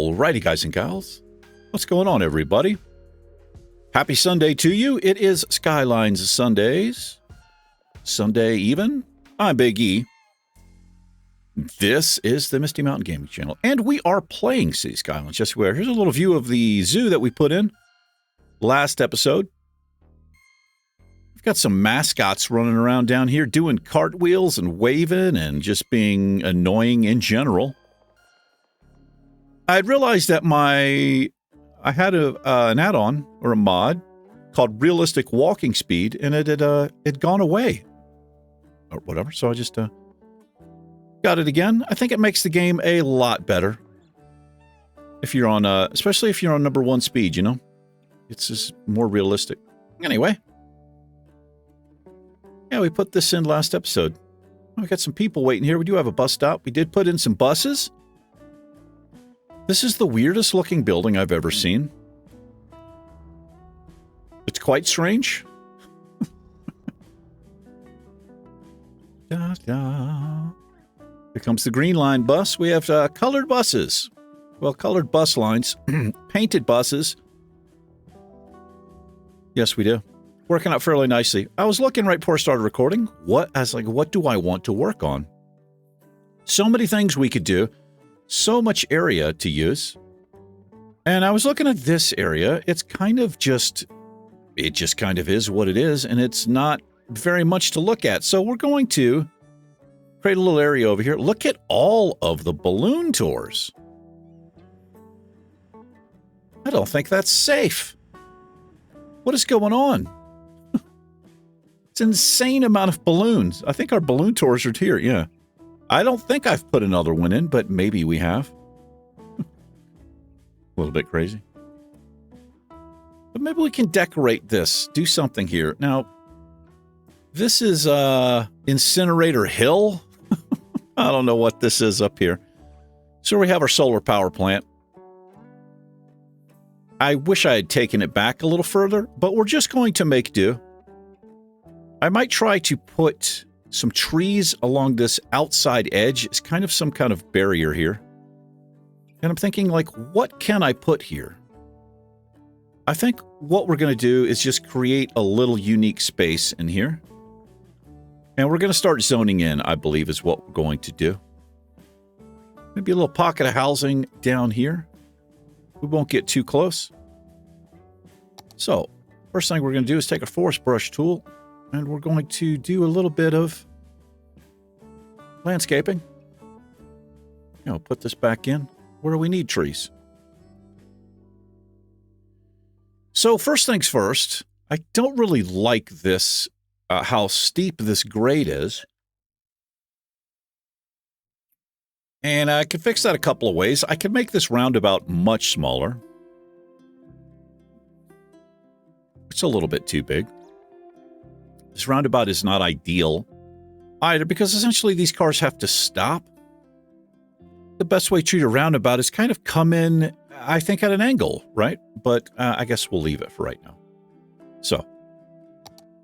Alrighty, guys and gals. What's going on, everybody? Happy Sunday to you. It is Skylines Sundays. Sunday even. I'm Big E. This is the Misty Mountain Gaming Channel, and we are playing City Skylines. Just where here's a little view of the zoo that we put in last episode. We've got some mascots running around down here doing cartwheels and waving and just being annoying in general. I realized that I had an add-on or a mod called Realistic Walking Speed, and it had gone away or whatever. So I just got it again. I think it makes the game a lot better if you're on, especially if you're on number 1 speed. You know, it's just more realistic. Anyway, yeah, we put this in last episode. We got some people waiting here. We do have a bus stop. We did put in some buses. This is the weirdest looking building I've ever seen. It's quite strange. Da, da. Here comes the green line bus. We have colored buses. Well, colored bus lines. Painted buses. Yes, we do. Working out fairly nicely. I was looking right before I started recording. I was like, what do I want to work on? So many things we could do. So much area to use. And I was looking at this area. It's kind of just, it just kind of is what it is, and it's not very much to look at. So we're going to create a little area over here. Look at all of the balloon tours. I don't think that's safe. What is going on? It's an insane amount of balloons. I think our balloon tours are here, yeah. I don't think I've put another one in, but maybe we have. A little bit crazy. But maybe we can decorate this, do something here. Now, this is Incinerator Hill. I don't know what this is up here. So we have our solar power plant. I wish I had taken it back a little further, but we're just going to make do. I might try to put some trees along this outside edge. It's kind of some kind of barrier here. And I'm thinking, like, what can I put here? I think what we're going to do is just create a little unique space in here. And we're going to start zoning in, I believe, is what we're going to do. Maybe a little pocket of housing down here. We won't get too close. So, first thing we're going to do is take a forest brush tool, and we're going to do a little bit of landscaping. You know, put this back in where we need trees. So first things first, I don't really like this, how steep this grade is. And I can fix that a couple of ways. I can make this roundabout much smaller. It's a little bit too big. This roundabout is not ideal either because essentially these cars have to stop. The best way to treat a roundabout is kind of come in, I think, at an angle, right? But I guess we'll leave it for right now. So,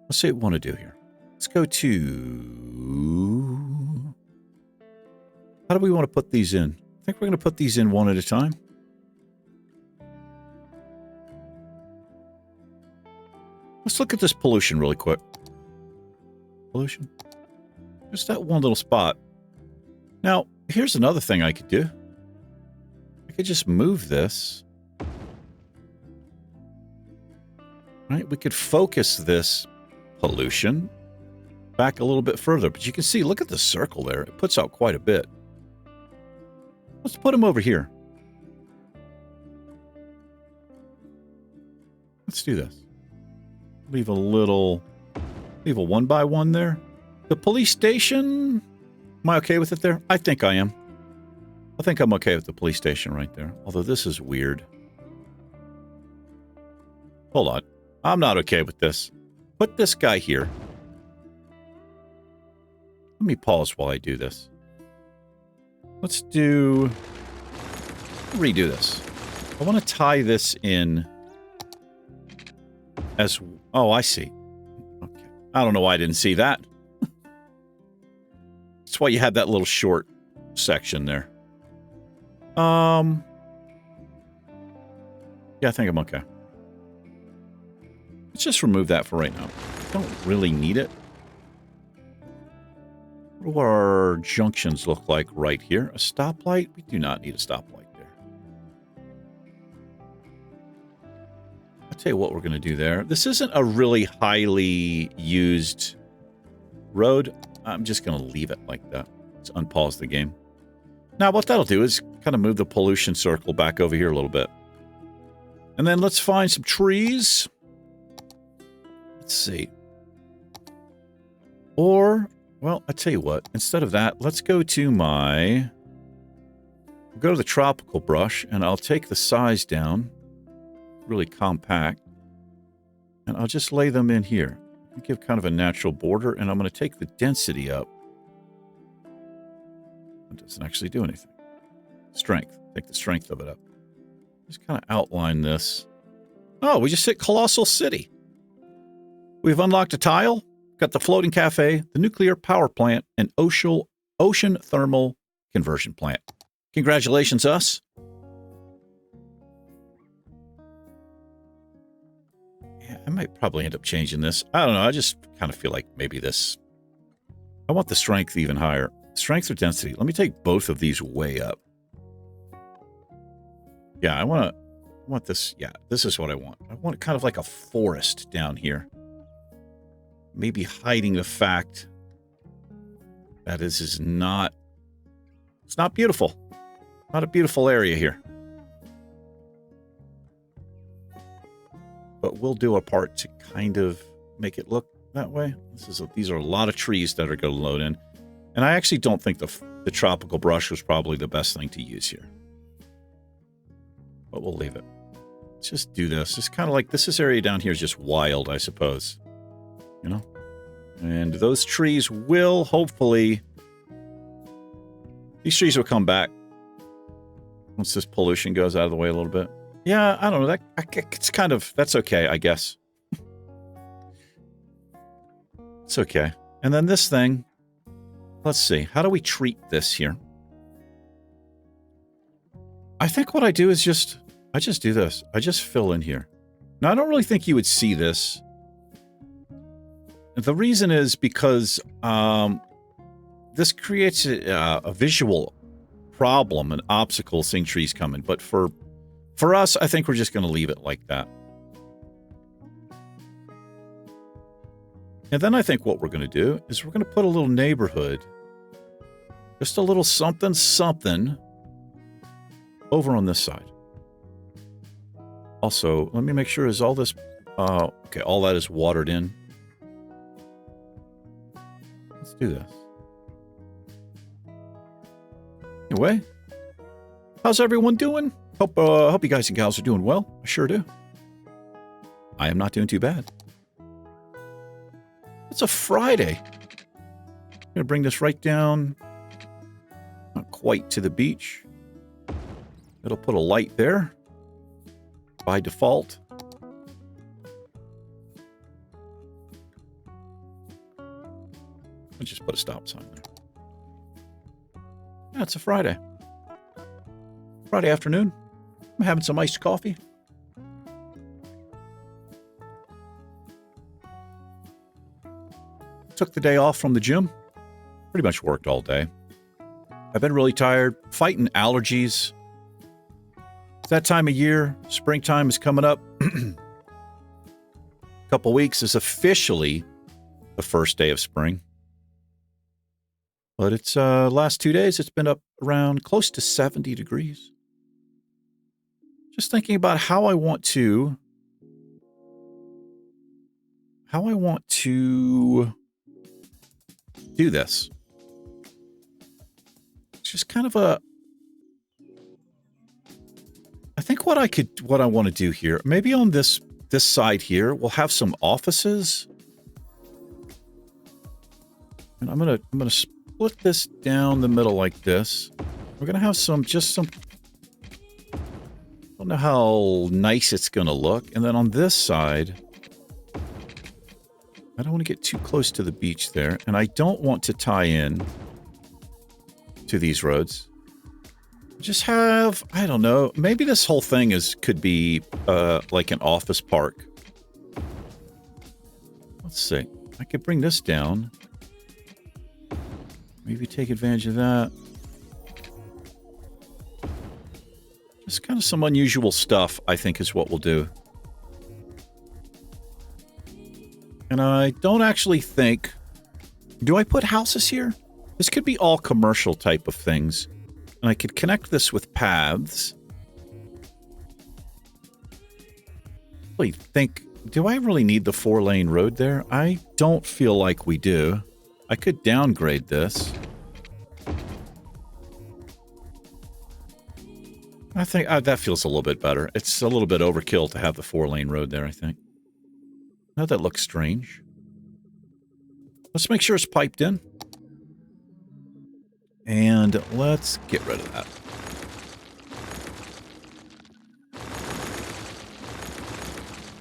let's see what we want to do here. Let's go to... How do we want to put these in? I think we're going to put these in one at a time. Let's look at this pollution really quick. Pollution. Just that one little spot. Now, here's another thing I could do. I could just move this. Right? We could focus this pollution back a little bit further. But you can see, look at the circle there. It puts out quite a bit. Let's put them over here. Let's do this. Leave a 1x1 there. The police station, am I okay with it there? I think I am. I think I'm okay with the police station right there. Although this is weird. Hold on. I'm not okay with this. Put this guy here. Let me pause while I do this. Let's redo this. I want to tie this in as, oh, I see. Okay. I don't know why I didn't see that. That's why you had that little short section there. Yeah, I think I'm okay. Let's just remove that for right now. Don't really need it. What do our junctions look like right here? A stoplight? We do not need a stoplight there. I'll tell you what we're going to do there. This isn't a really highly used road. I'm just going to leave it like that. Let's unpause the game. Now, what that'll do is kind of move the pollution circle back over here a little bit. And then let's find some trees. Let's see. Or, well, I tell you what. Instead of that, let's go to my... We'll go to the tropical brush, and I'll take the size down. Really compact. And I'll just lay them in here. Give kind of a natural border, and I'm going to take the density up. It doesn't actually do anything. Strength. Take the strength of it up. Just kind of outline this. Oh, we just hit Colossal City. We've unlocked a tile, got the floating cafe, the nuclear power plant, and ocean thermal conversion plant. Congratulations, us. Yeah, I might probably end up changing this. I don't know. I just kind of feel like maybe this... I want the strength even higher. Strength or density? Let me take both of these way up. Yeah, I want this. Yeah, this is what I want. I want kind of like a forest down here. Maybe hiding the fact that this is not... It's not beautiful. Not a beautiful area here. But we'll do our part to kind of make it look that way. These are a lot of trees that are going to load in. And I actually don't think the tropical brush was probably the best thing to use here. But we'll leave it. Let's just do this. It's kind of like this area down here is just wild, I suppose. You know? And those trees will hopefully... These trees will come back once this pollution goes out of the way a little bit. Yeah, I don't know. It's kind of... That's okay, I guess. It's okay. And then this thing... Let's see. How do we treat this here? I think what I do is I just do this. I just fill in here. Now, I don't really think you would see this. The reason is because this creates a visual problem, an obstacle seeing trees coming. But for us, I think we're just going to leave it like that. And then I think what we're going to do is we're going to put a little neighborhood, just a little something, something over on this side. Also, let me make sure is all this, okay, all that is watered in. Let's do this. Anyway, how's everyone doing? Hope you guys and gals are doing well. I sure do. I am not doing too bad. It's a Friday. I'm going to bring this right down. Not quite to the beach. It'll put a light there. By default. I'll just put a stop sign there. Yeah, it's a Friday. Friday afternoon. I'm having some iced coffee. Took the day off from the gym. Pretty much worked all day. I've been really tired, fighting allergies. It's that time of year. Springtime is coming up. A couple weeks is officially the first day of spring. But it's last 2 days, it's been up around close to 70 degrees. Just thinking about how I want to do this. It's just kind of I think what I want to do here, maybe on this side here, we'll have some offices. And I'm gonna split this down the middle like this. We're gonna have some I don't know how nice it's gonna look. And then on this side, I don't want to get too close to the beach there, and I don't want to tie in to these roads. Just have, I don't know, maybe this whole thing could be like an office park. Let's see. I could bring this down. Maybe take advantage of that. Just kind of some unusual stuff, I think, is what we'll do. And I don't actually think... Do I put houses here? This could be all commercial type of things. And I could connect this with paths. I think... Do I really need the 4-lane road there? I don't feel like we do. I could downgrade this. I think that feels a little bit better. It's a little bit overkill to have the 4-lane road there, I think. Now that looks strange. Let's make sure it's piped in. And let's get rid of that.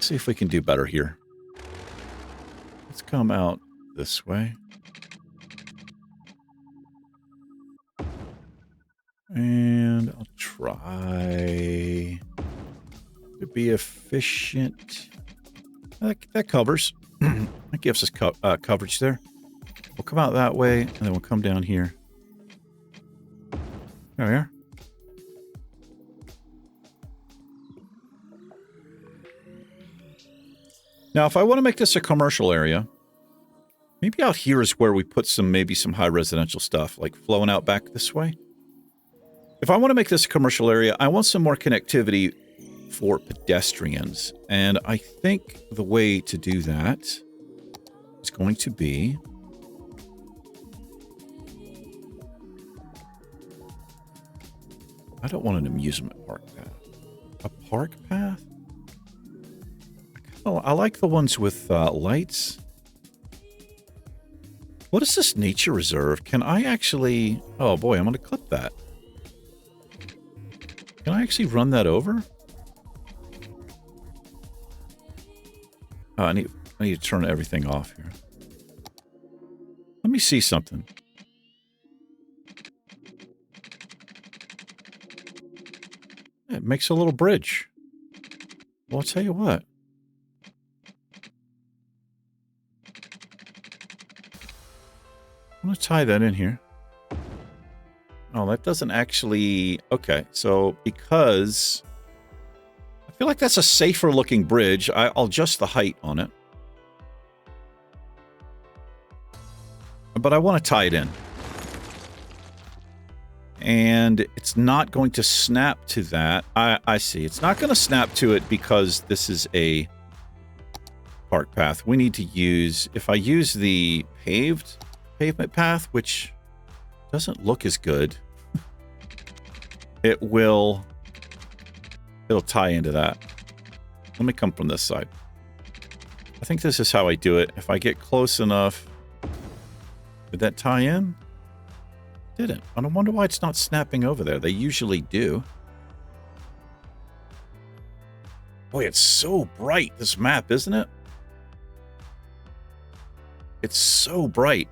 See if we can do better here. Let's come out this way. And I'll try to be efficient. That covers. That gives us coverage there. We'll come out that way, and then we'll come down here. There we are. Now, if I want to make this a commercial area, maybe out here is where we put maybe some high residential stuff, like flowing out back this way. If I want to make this a commercial area, I want some more connectivity for pedestrians. And I think the way to do that is going to be... I don't want an amusement park path. A park path? I like the ones with lights. What is this nature reserve? Can I actually... Oh boy, I'm going to clip that. Can I actually run that over? I need to turn everything off here. Let me see something. It makes a little bridge. Well, I'll tell you what. I'm going to tie that in here. Oh, that doesn't actually... Okay, so because... I feel like that's a safer looking bridge. I'll adjust the height on it. But I want to tie it in. And it's not going to snap to that. I see. It's not going to snap to it because this is a park path. We need to use... If I use the pavement path, which doesn't look as good, it'll tie into that. Let me come from this side. I think this is how I do it. If I get close enough, did that tie in? Didn't. I don't wonder why it's not snapping over there. They usually do. Boy, it's so bright, this map, isn't it? It's so bright.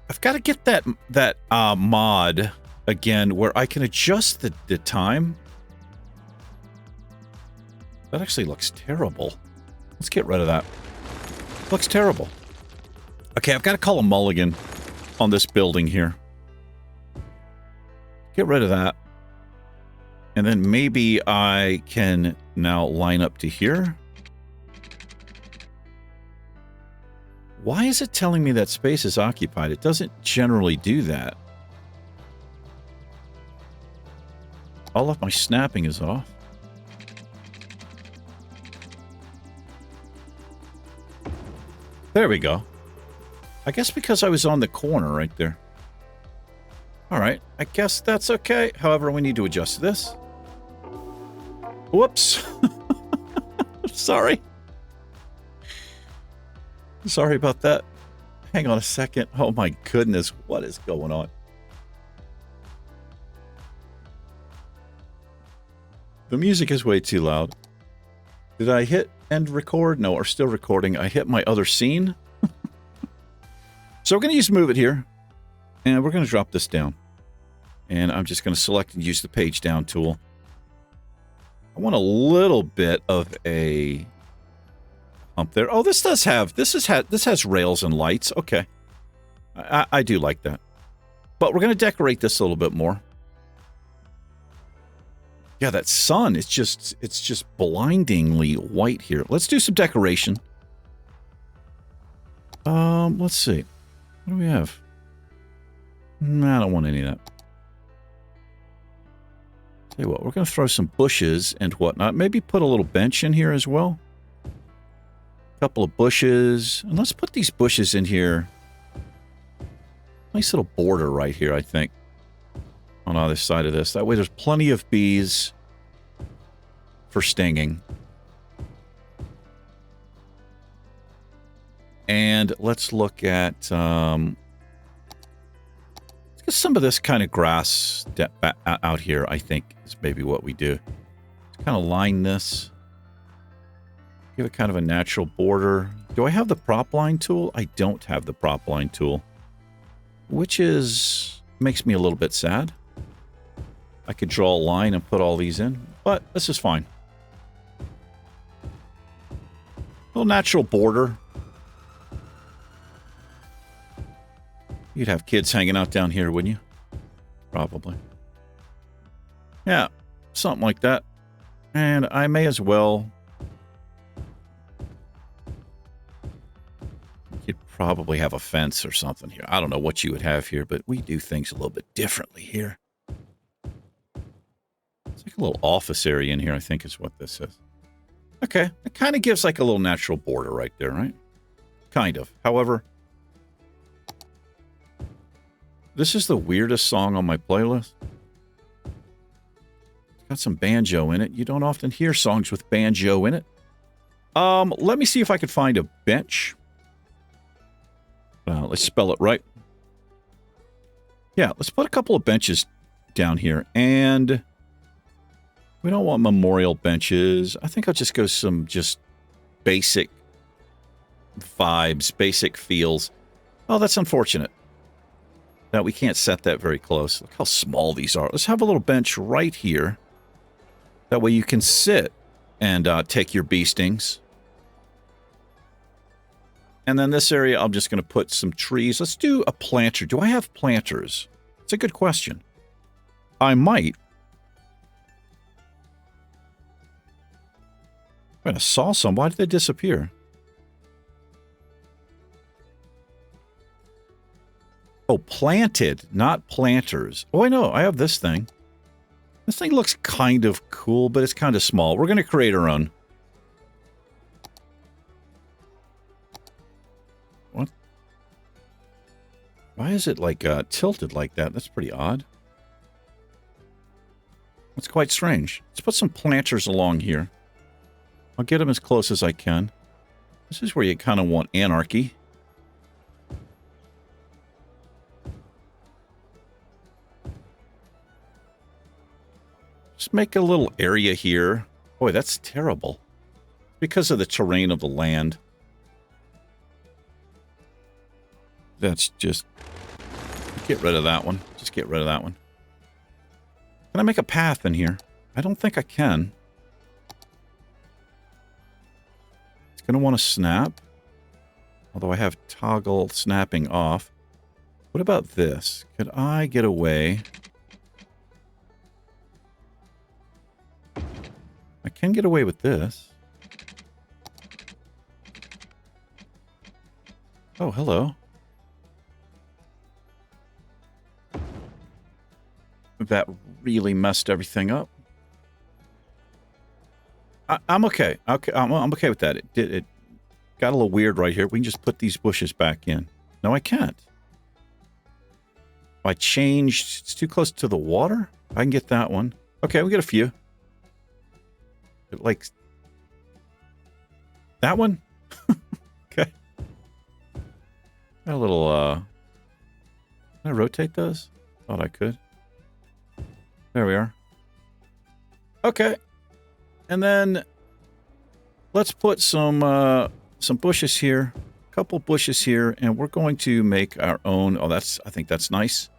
I've got to get that mod again where I can adjust the time. That actually looks terrible. Let's get rid of that. Looks terrible. Okay, I've got to call a mulligan on this building here. Get rid of that. And then maybe I can now line up to here. Why is it telling me that space is occupied? It doesn't generally do that. All of my snapping is off. There we go. I guess because I was on the corner right there. All right, I guess that's okay. However, we need to adjust this. Whoops. Sorry. Sorry about that. Hang on a second. Oh my goodness, what is going on? The music is way too loud. Did I hit end record? No, we're still recording. I hit my other scene. So we're going to use move it here. And we're going to drop this down. And I'm just going to select and use the page down tool. I want a little bit of a hump there. Oh, this has rails and lights. Okay. I do like that. But we're going to decorate this a little bit more. Yeah, that sun, it's just blindingly white here. Let's do some decoration. Let's see. What do we have? Nah, I don't want any of that. Tell you what, we're going to throw some bushes and whatnot. Maybe put a little bench in here as well. A couple of bushes. And let's put these bushes in here. Nice little border right here, I think. On either side of this. That way there's plenty of bees for stinging. And let's look at let's get some of this kind of grass out here, I think, is maybe what we do. Let's kind of line this. Give it kind of a natural border. Do I have the prop line tool? I don't have the prop line tool. Which makes me a little bit sad. I could draw a line and put all these in, but this is fine. A little natural border. You'd have kids hanging out down here, wouldn't you? Probably. Yeah, something like that. And I may as well... You'd probably have a fence or something here. I don't know what you would have here, but we do things a little bit differently here. It's like a little office area in here, I think is what this is. Okay, it kind of gives like a little natural border right there, right? Kind of. However, this is the weirdest song on my playlist. It's got some banjo in it. You don't often hear songs with banjo in it. Let me see if I could find a bench. Let's spell it right. Yeah, let's put a couple of benches down here. And we don't want memorial benches. I think I'll just go some just basic vibes, basic feels. Oh, that's unfortunate that we can't set that very close. Look how small these are. Let's have a little bench right here. That way you can sit and take your bee stings. And then this area, I'm just going to put some trees. Let's do a planter. Do I have planters? It's a good question. I might. I saw some. Why did they disappear? Oh, planted, not planters. Oh, I know. I have this thing. This thing looks kind of cool, but it's kind of small. We're going to create our own. What? Why is it like tilted like that? That's pretty odd. That's quite strange. Let's put some planters along here. I'll get them as close as I can. This is where you kind of want anarchy. Just make a little area here. Boy, that's terrible. Because of the terrain of the land. That's just... Get rid of that one. Just get rid of that one. Can I make a path in here? I don't think I can. It's going to want to snap. Although I have toggle snapping off. What about this? Could I get away... I can get away with this. Oh, hello. That really messed everything up. I'm okay. Okay, I'm okay with that. It got a little weird right here. We can just put these bushes back in. No, I can't. If I changed, it's too close to the water. I can get that one. Okay, we get a few. Like that one. Okay. Got a little can I rotate those? Thought I could. There we are. Okay. And then let's put some bushes here, a couple bushes here, and we're going to make our own. Oh, I think that's nice.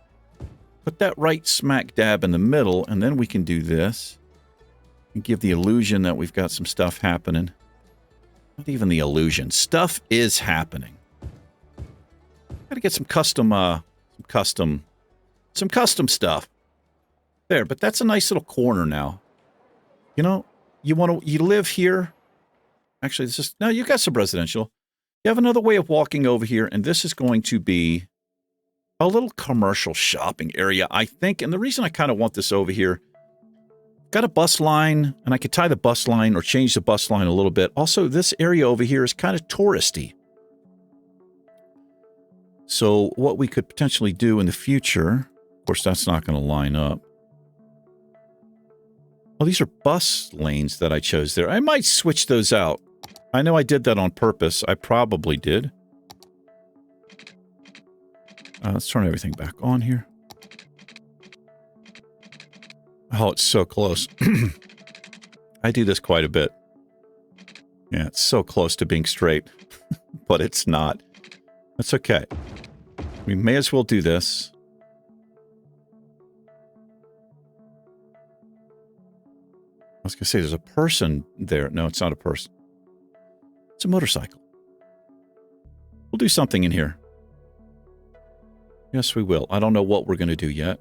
Put that right smack dab in the middle, and then we can do this. And give the illusion that we've got some stuff happening. Not even the illusion. Stuff is happening. Gotta get some custom stuff. There, but that's a nice little corner now. You know, you live here. Actually, no, you got some residential. You have another way of walking over here, and this is going to be a little commercial shopping area, I think. And the reason I kind of want this over here, got a bus line, and I could tie the bus line or change the bus line a little bit. Also, this area over here is kind of touristy. So what we could potentially do in the future, of course, that's not going to line up. Oh, these are bus lanes that I chose there. I might switch those out. I know I did that on purpose. I probably did. Let's turn everything back on here. Oh, it's so close. I do this quite a bit. Yeah, it's so close to being straight, but it's not. That's okay. We may as well do this. I was going to say there's a person there. No, it's not a person. It's a motorcycle. We'll do something in here. Yes, we will. I don't know what we're going to do yet.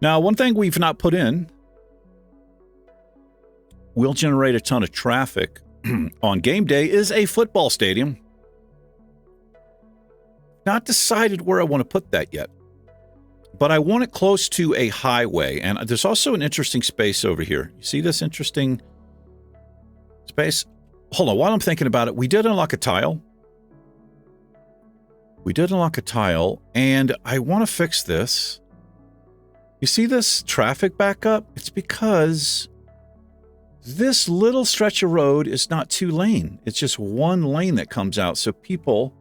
Now, one thing we've not put in will generate a ton of traffic on game day is a football stadium. Not decided where I want to put that yet. But I want it close to a highway. And there's also an interesting space over here. You see this interesting space? Hold on, while I'm thinking about it, we did unlock a tile. And I want to fix this. You see this traffic backup? It's because this little stretch of road is not 2 lane. It's just 1 lane that comes out. So people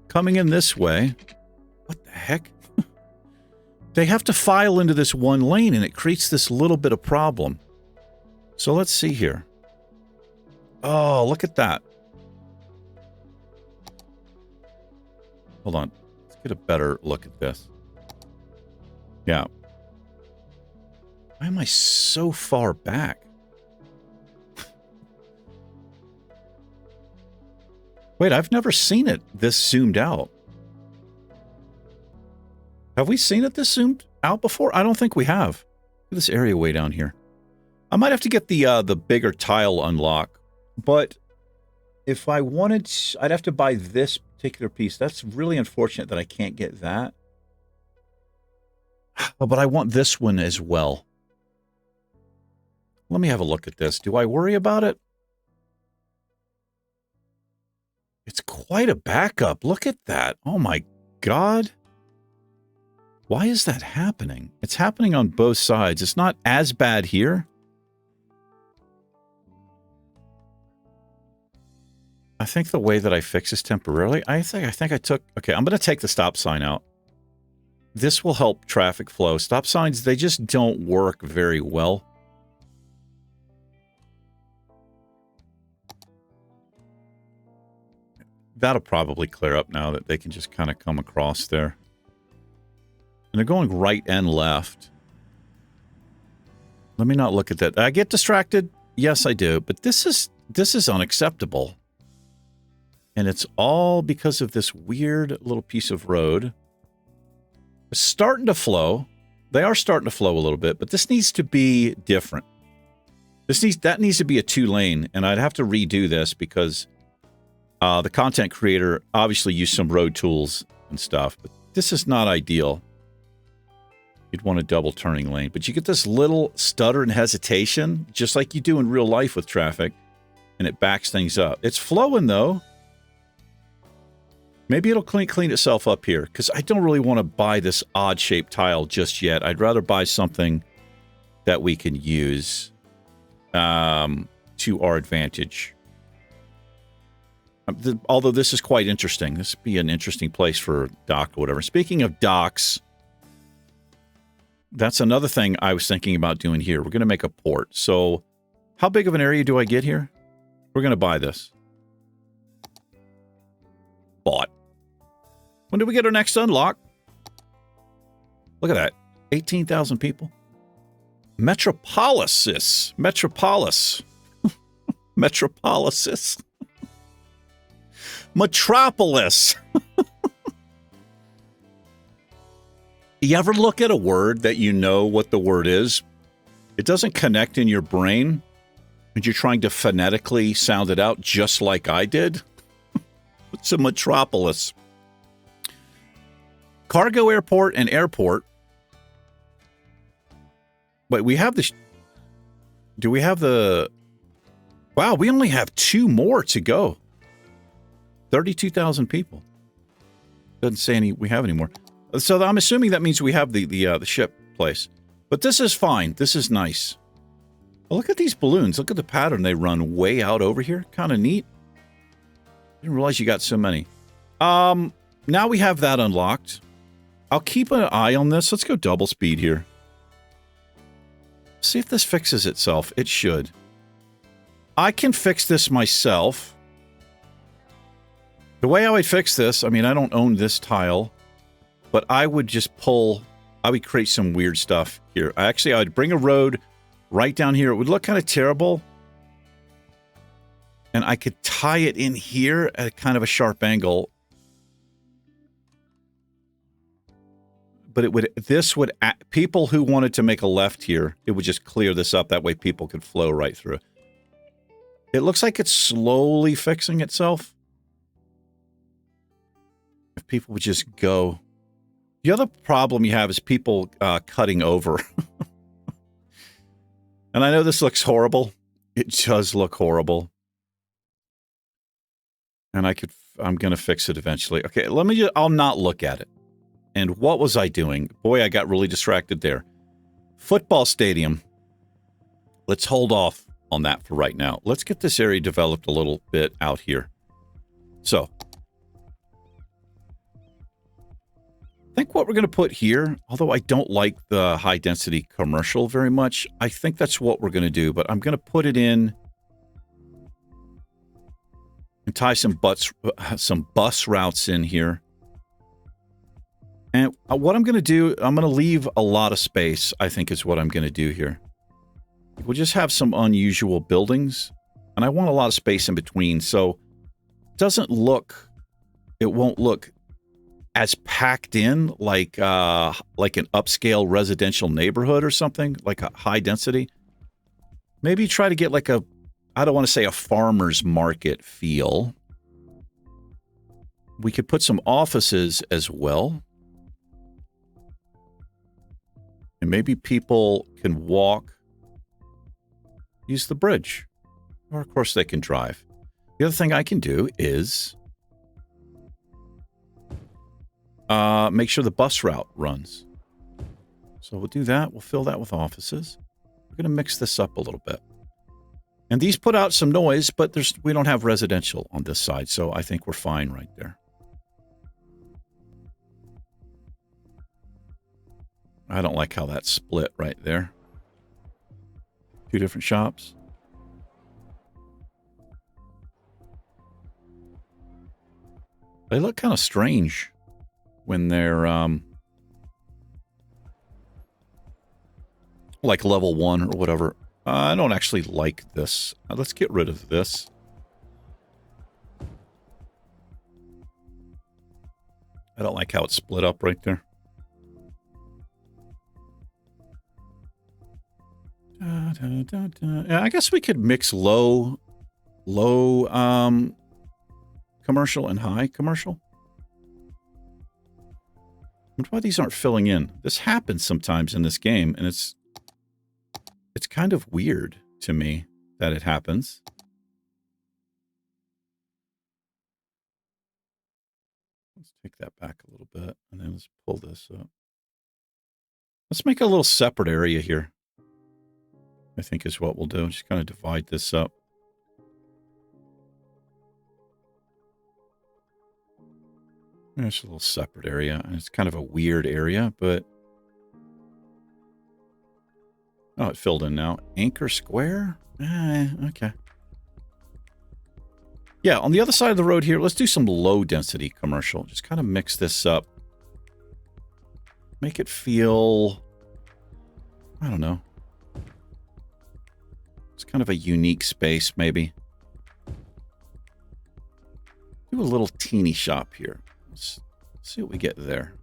coming in this way, what the heck? They have to file into this 1 lane, and it creates this little bit of problem. So let's see here. Oh, look at that. Hold on. Let's get a better look at this. Yeah. Why am I so far back? Wait, I've never seen it this zoomed out. Have we seen it this zoomed out before? I don't think we have. Look at this area way down here. I might have to get the bigger tile unlock, but if I wanted, I'd have to buy this particular piece. That's really unfortunate that I can't get that. Oh, but I want this one as well. Let me have a look at this. Do I worry about it? It's quite a backup. Look at that. Oh my God. Why is that happening? It's happening on both sides. It's not as bad here. I think the way that I fix this temporarily, I think I took... Okay, I'm going to take the stop sign out. This will help traffic flow. Stop signs, they just don't work very well. That'll probably clear up now that they can just kind of come across there. And they're going right and left. Let me not look at that. I get distracted? Yes, I do. But this is unacceptable. And it's all because of this weird little piece of road. It's starting to flow. They are starting to flow a little bit, but this needs to be different. That needs to be a 2-lane, and I'd have to redo this because the content creator obviously used some road tools and stuff, but this is not ideal. You'd want a double turning lane, but you get this little stutter and hesitation, just like you do in real life with traffic, and it backs things up. It's flowing though. Maybe it'll clean itself up here, because I don't really want to buy this odd-shaped tile just yet. I'd rather buy something that we can use to our advantage. Although this is quite interesting. This would be an interesting place for a dock or whatever. Speaking of docks, that's another thing I was thinking about doing here. We're going to make a port. So how big of an area do I get here? We're going to buy this. Bought. When do we get our next unlock? Look at that. 18,000 people. Metropolis. Metropolis. Metropolis. Metropolis. You ever look at a word that you know what the word is? It doesn't connect in your brain, and you're trying to phonetically sound it out just like I did? It's a metropolis. Cargo airport and airport. Wait, we have the... Do we have the... Wow, we only have 2 more to go. 32,000 people. Doesn't say we have any more. So I'm assuming that means we have the ship place. But this is fine. This is nice. Well, look at these balloons. Look at the pattern. They run way out over here. Kind of neat. Didn't realize you got so many. Now we have that unlocked. I'll keep an eye on this. Let's go double speed here. See if this fixes itself. It should. I can fix this myself. The way I would fix this, I mean, I don't own this tile, but I would just pull, I would create some weird stuff here. I would bring a road right down here. It would look kind of terrible. And I could tie it in here at kind of a sharp angle. But people who wanted to make a left here, it would just clear this up. That way people could flow right through. It looks like it's slowly fixing itself. If people would just go. The other problem you have is people cutting over. And I know this looks horrible. It does look horrible. And I'm going to fix it eventually. Okay, I'll not look at it. And what was I doing? Boy, I got really distracted there. Football stadium. Let's hold off on that for right now. Let's get this area developed a little bit out here. So, I think what we're going to put here, although I don't like the high density commercial very much, I think that's what we're going to do, but I'm going to put it in and tie some bus routes in here. And what I'm going to do, I'm going to leave a lot of space, I think is what I'm going to do here. We'll just have some unusual buildings, and I want a lot of space in between, so it won't look as packed in like an upscale residential neighborhood or something, like a high density. Maybe try to get like I don't want to say a farmer's market feel. We could put some offices as well. And maybe people can walk, use the bridge. Or, of course, they can drive. The other thing I can do is make sure the bus route runs. So we'll do that. We'll fill that with offices. We're going to mix this up a little bit. And these put out some noise, but we don't have residential on this side, so I think we're fine right there. I don't like how that's split right there. 2 different shops. They look kind of strange when they're like level 1 or whatever. I don't actually like this. Let's get rid of this. I don't like how it's split up right there. Yeah, I guess we could mix low commercial and high commercial. I wonder why these aren't filling in. This happens sometimes in this game, and it's kind of weird to me that it happens. Let's take that back a little bit, and then let's pull this up. Let's make a little separate area here. I think is what we'll do. Just kind of divide this up. There's a little separate area. And it's kind of a weird area, but... Oh, it filled in now. Anchor Square? Okay. Yeah, on the other side of the road here, let's do some low-density commercial. Just kind of mix this up. Make it feel, I don't know. It's kind of a unique space, maybe. Do a little teeny shop here. Let's see what we get there.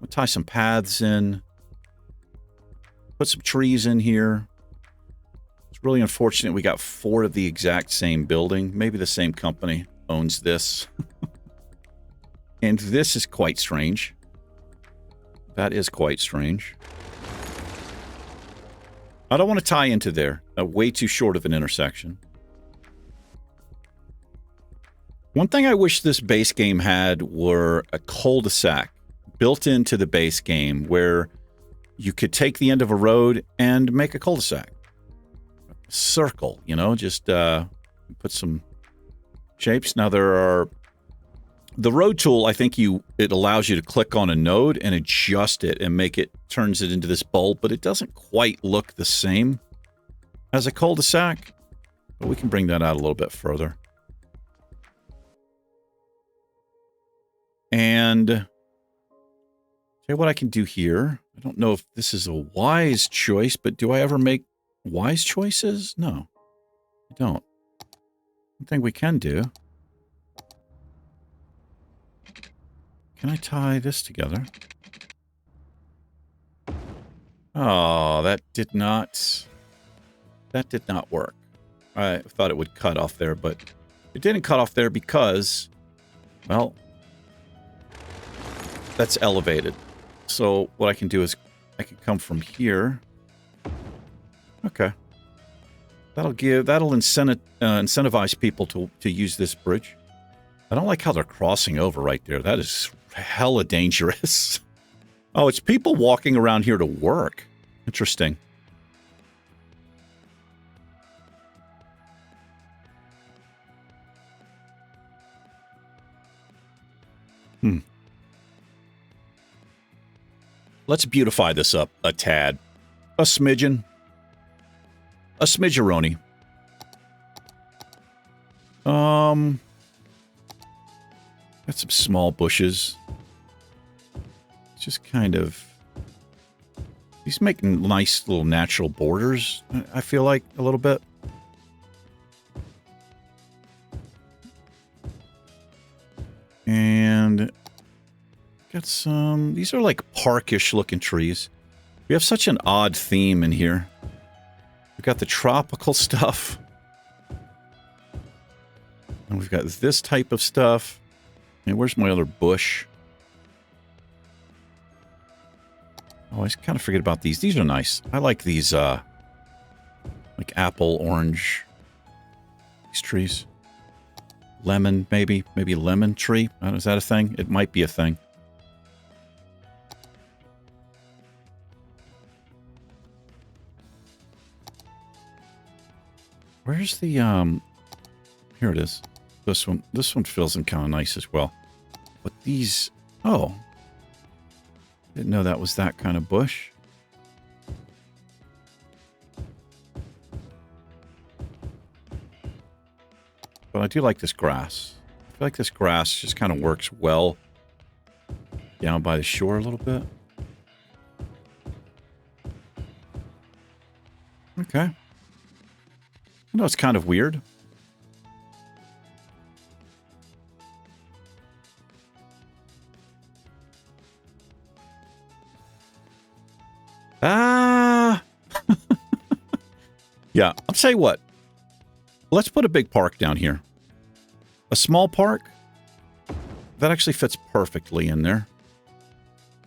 We'll tie some paths in. Put some trees in here. It's really unfortunate we got 4 of the exact same building. Maybe the same company owns this. And this is quite strange. That is quite strange. I don't want to tie into there. Way too short of an intersection. One thing I wish this base game had were a cul-de-sac built into the base game where you could take the end of a road and make a cul-de-sac. Circle, you know, just put some shapes. Now there are... The road tool, I think it allows you to click on a node and adjust it and turns it into this bulb, but it doesn't quite look the same as a cul-de-sac. But we can bring that out a little bit further. And tell you what I can do here. I don't know if this is a wise choice, but do I ever make wise choices? No, I don't. One thing we can do. Can I tie this together? Oh, that did not work. I thought it would cut off there, but it didn't cut off there because, well, that's elevated. So what I can do is I can come from here. Okay. That'll incentivize people to use this bridge. I don't like how they're crossing over right there. That is hella dangerous. Oh, it's people walking around here to work. Interesting. Let's beautify this up a tad. A smidgen. A smidgeroni. Got some small bushes. Just kind of... He's making nice little natural borders, I feel like, a little bit. And... got some... These are like parkish looking trees. We have such an odd theme in here. We've got the tropical stuff. And we've got this type of stuff. And where's my other bush? Oh, I kind of forget about these. These are nice. I like these, like apple, orange. These trees. Lemon, maybe. Maybe lemon tree. Is that a thing? It might be a thing. Where's the, here it is. This one fills in kind of nice as well. But these, oh. Didn't know that was that kind of bush. But I do like this grass. I feel like this grass just kind of works well down by the shore a little bit. Okay. I know it's kind of weird. Yeah, I'll tell you what. Let's put a big park down here. A small park? That actually fits perfectly in there.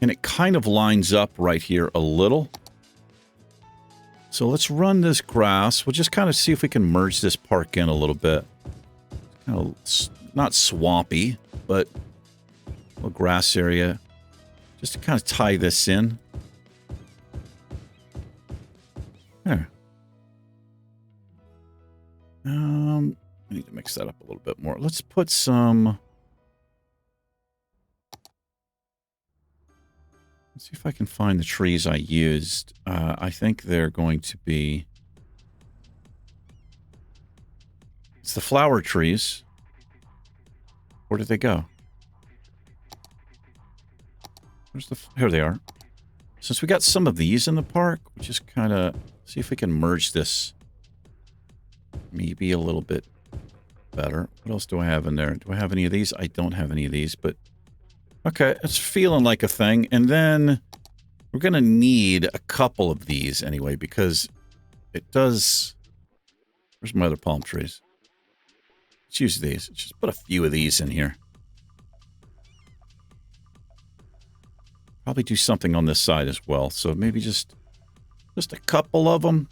And it kind of lines up right here a little. So let's run this grass. We'll just kind of see if we can merge this park in a little bit. Kind of, not swampy, but a little grass area. Just to kind of tie this in. There. I need to mix that up a little bit more. Let's put some... Let's see if I can find the trees I used. I think they're going to be... It's the flower trees. Where did they go? Here they are. Since we got some of these in the park, we'll just kind of see if we can merge this maybe a little bit better. What else do I have in there? Do I have any of these? I don't have any of these, but okay, it's feeling like a thing. And then we're going to need a couple of these anyway, because it does... Where's my other palm trees? Let's use these. Let's just put a few of these in here. Probably do something on this side as well. So maybe just a couple of them.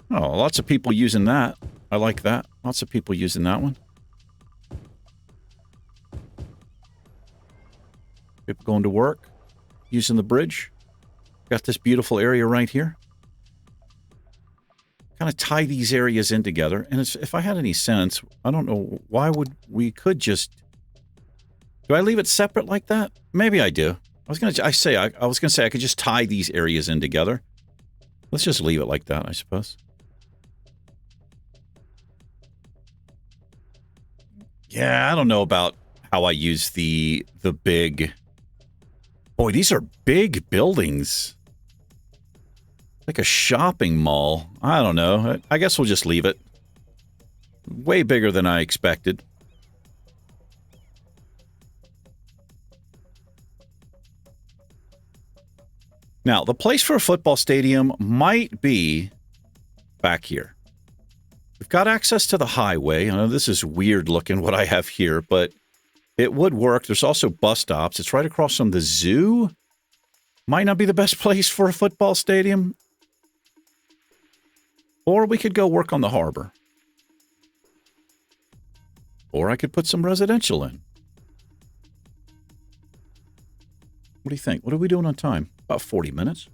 Oh, lots of people using that. I like that. Lots of people using that one. People going to work, using the bridge. Got this beautiful area right here. Kind of tie these areas in together. And if I had any sense, I don't know why we could just... Do I leave it separate like that? Maybe I do. I was gonna say I could just tie these areas in together. Let's just leave it like that, I suppose. Yeah, I don't know about how I use the big... Boy, these are big buildings. Like a shopping mall. I don't know. I guess we'll just leave it. Way bigger than I expected. Now, the place for a football stadium might be back here. We've got access to the highway. I know this is weird looking what I have here, but it would work. There's also bus stops. It's right across from the zoo. Might not be the best place for a football stadium. Or we could go work on the harbor. Or I could put some residential in. What do you think? What are we doing on time? About 40 minutes.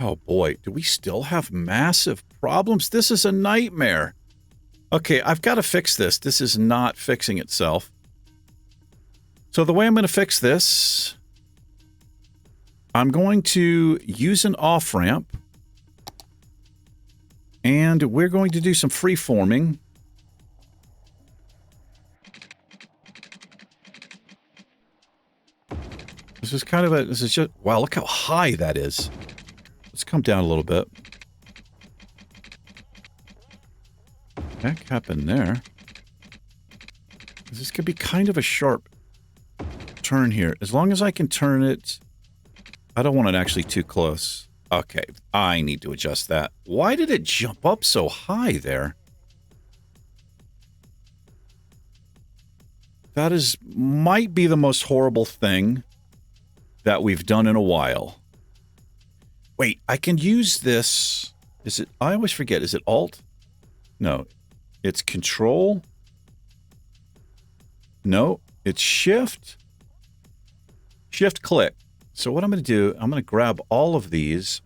Oh boy, do we still have massive problems? This is a nightmare. Okay, I've got to fix this. This is not fixing itself. So the way I'm going to fix this, I'm going to use an off-ramp. And we're going to do some freeforming. This is just, wow, look how high that is. Let's come down a little bit. Heck happened there. This could be kind of a sharp turn here. As long as I can turn it, I don't want it actually too close. Okay, I need to adjust that. Why did it jump up so high there? That might be the most horrible thing that we've done in a while. Wait, I can use this. Is it? I always forget. Is it Alt? No, it's Control. No, it's Shift. Shift click. So what I'm going to do, I'm going to grab all of these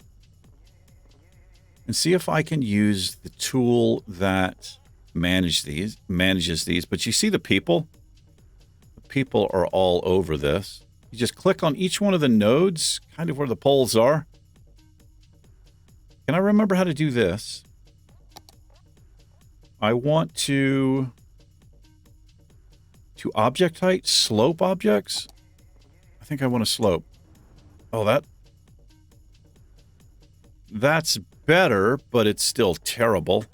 and see if I can use the tool that manages these. But you see the people? The people are all over this. You just click on each one of the nodes, kind of where the poles are. Can I remember how to do this? I want to object height, slope objects. I think I want to slope. Oh, that's better, but it's still terrible.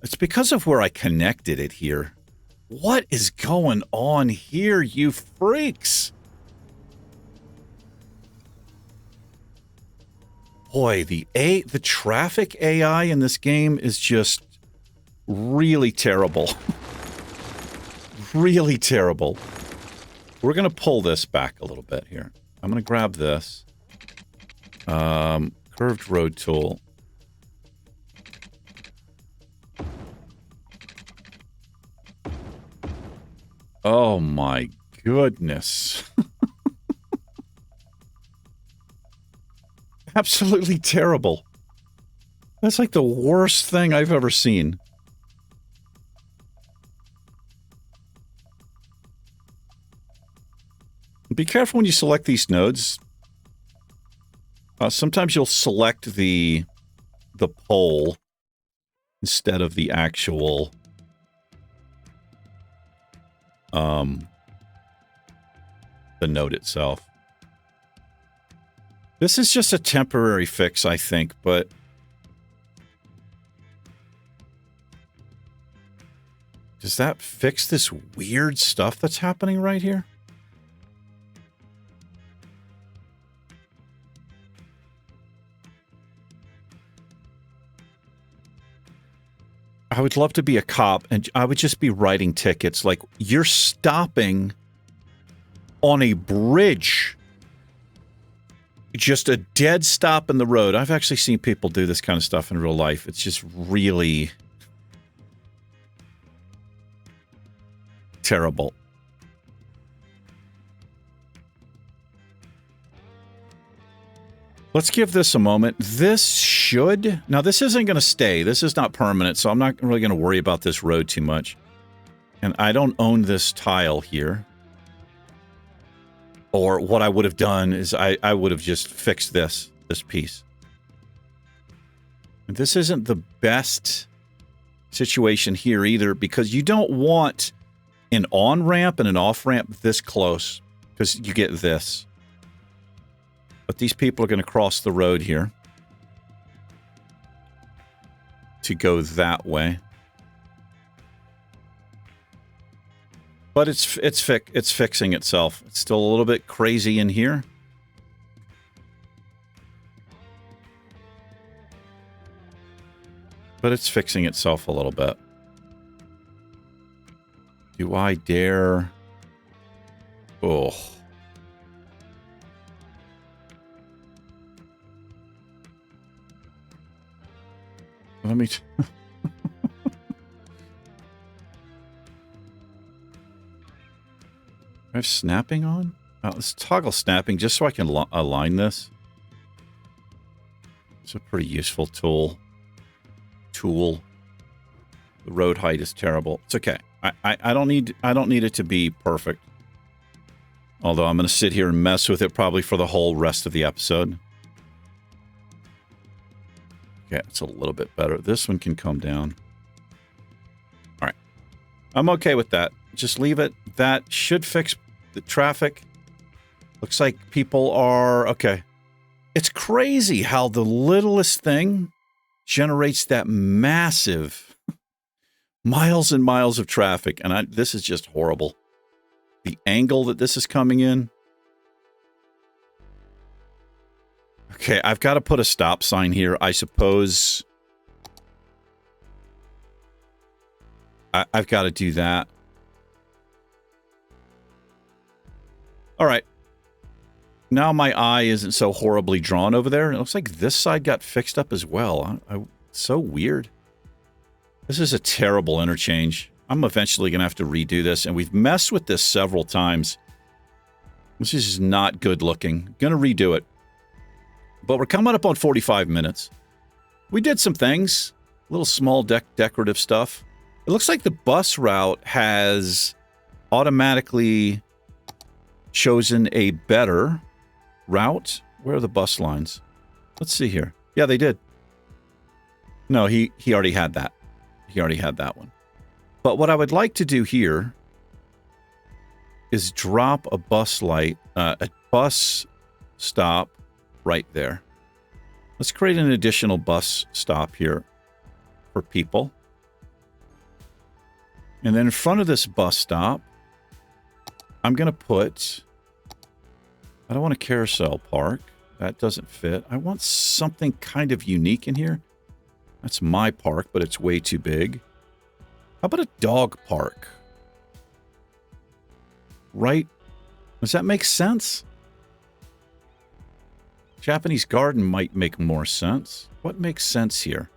It's because of where I connected it here. What is going on here, you freaks? Boy, the traffic AI in this game is just really terrible. Really terrible. We're going to pull this back a little bit here. I'm going to grab this. Curved road tool. Oh my goodness. Absolutely terrible. That's like the worst thing I've ever seen. Be careful when you select these nodes. Sometimes you'll select the the pole instead of the actual the node itself. This is just a temporary fix, I think, but does that fix this weird stuff that's happening right here? I would love to be a cop, and I would just be writing tickets. Like, you're stopping on a bridge. Just a dead stop in the road. I've actually seen people do this kind of stuff in real life. It's just really terrible. Let's give this a moment. This should... Now, this isn't going to stay. This is not permanent, so I'm not really going to worry about this road too much. And I don't own this tile here. Or what I would have done is I would have just fixed this piece. And this isn't the best situation here either, because you don't want an on-ramp and an off-ramp this close, because you get this. But these people are going to cross the road here to go that way. But it's fixing itself. It's still a little bit crazy in here. But it's fixing itself a little bit. Do I dare? Oh. Let me... I have snapping on? Let's toggle snapping just so I can align this. It's a pretty useful tool. The road height is terrible. It's okay. I don't need it to be perfect. Although I'm going to sit here and mess with it probably for the whole rest of the episode. Okay, it's a little bit better. This one can come down. All right. I'm okay with that. Just leave it. That should fix the traffic. Looks like people are... Okay. It's crazy how the littlest thing generates that massive miles and miles of traffic. And this is just horrible. The angle that this is coming in. Okay, I've got to put a stop sign here, I suppose. I've got to do that. All right. Now my eye isn't so horribly drawn over there. It looks like this side got fixed up as well. So weird. This is a terrible interchange. I'm eventually going to have to redo this, and we've messed with this several times. This is not good looking. Going to redo it. But we're coming up on 45 minutes. We did some things. Little small decorative stuff. It looks like the bus route has automatically chosen a better route. Where are the bus lines? Let's see here. Yeah, they did. No, he already had that. He already had that one. But what I would like to do here is drop a bus light, a bus stop right there. Let's create an additional bus stop here for people. And then in front of this bus stop, I'm going to put... I don't want a carousel park. That doesn't fit. I want something kind of unique in here. That's my park, but it's way too big. How about a dog park? Right? Does that make sense? Japanese garden might make more sense. What makes sense here?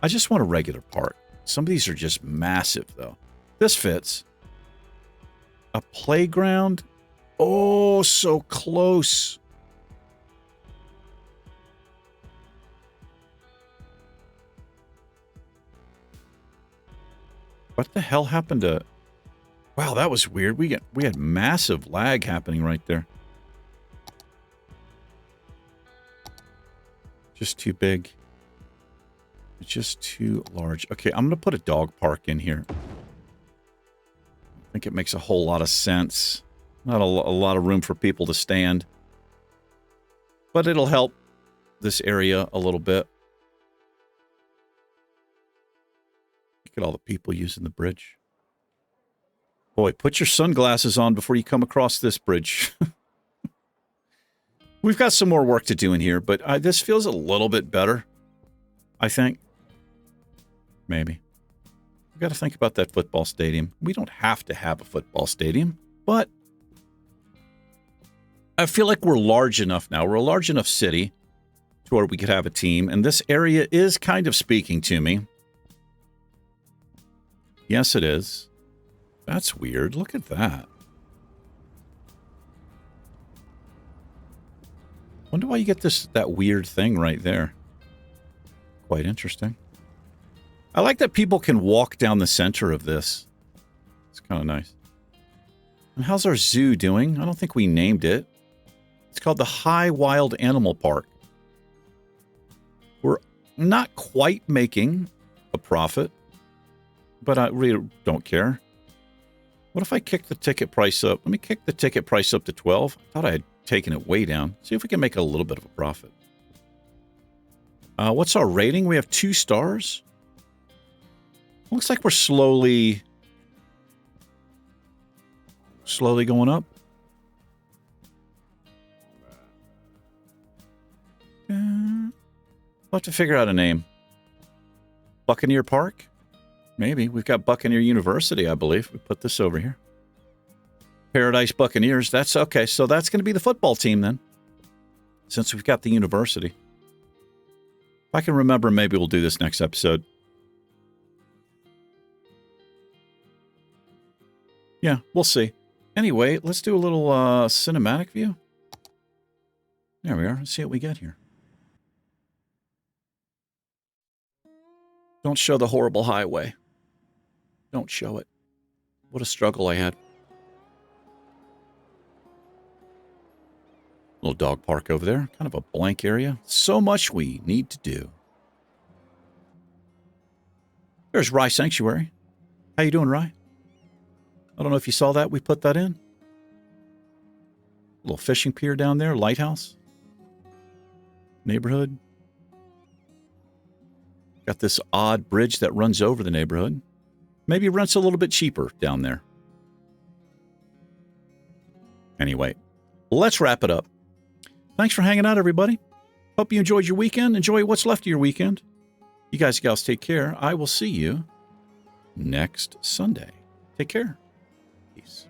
I just want a regular park. Some of these are just massive, though. This fits. A playground? Oh, so close. What the hell happened to... Wow, that was weird. We had massive lag happening right there. Just too big. It's just too large. Okay, I'm going to put a dog park in here. I think it makes a whole lot of sense. Not a lot of room for people to stand. But it'll help this area a little bit. Look at all the people using the bridge. Boy, put your sunglasses on before you come across this bridge. We've got some more work to do in here, but this feels a little bit better, I think. Maybe. We've got to think about that football stadium. We don't have to have a football stadium, but I feel like we're large enough now. We're a large enough city to where we could have a team, and this area is kind of speaking to me. Yes, it is. That's weird. Look at that. Wonder why you get that weird thing right there. Quite interesting. I like that people can walk down the center of this. It's kind of nice. And how's our zoo doing? I don't think we named it. It's called the High Wild Animal Park. We're not quite making a profit, but I really don't care. What if I kick the ticket price up? Let me kick the ticket price up to 12. I thought I had taken it way down. See if we can make a little bit of a profit. What's our rating? We have 2 stars. Looks like we're slowly going up. We'll have to figure out a name. Buccaneer Park? Maybe. We've got Buccaneer University, I believe. We put this over here. Paradise Buccaneers. That's okay. So that's going to be the football team then. Since we've got the university. If I can remember, maybe we'll do this next episode. Yeah, we'll see. Anyway, let's do a little cinematic view. There we are. Let's see what we get here. Don't show the horrible highway. Don't show it. What a struggle I had. Little dog park over there. Kind of a blank area. So much we need to do. There's Rye Sanctuary. How you doing, Rye? I don't know if you saw that. We put that in. Little fishing pier down there. Lighthouse. Neighborhood. Got this odd bridge that runs over the neighborhood. Maybe rent's a little bit cheaper down there. Anyway, let's wrap it up. Thanks for hanging out, everybody. Hope you enjoyed your weekend. Enjoy what's left of your weekend. You guys and gals take care. I will see you next Sunday. Take care. Peace.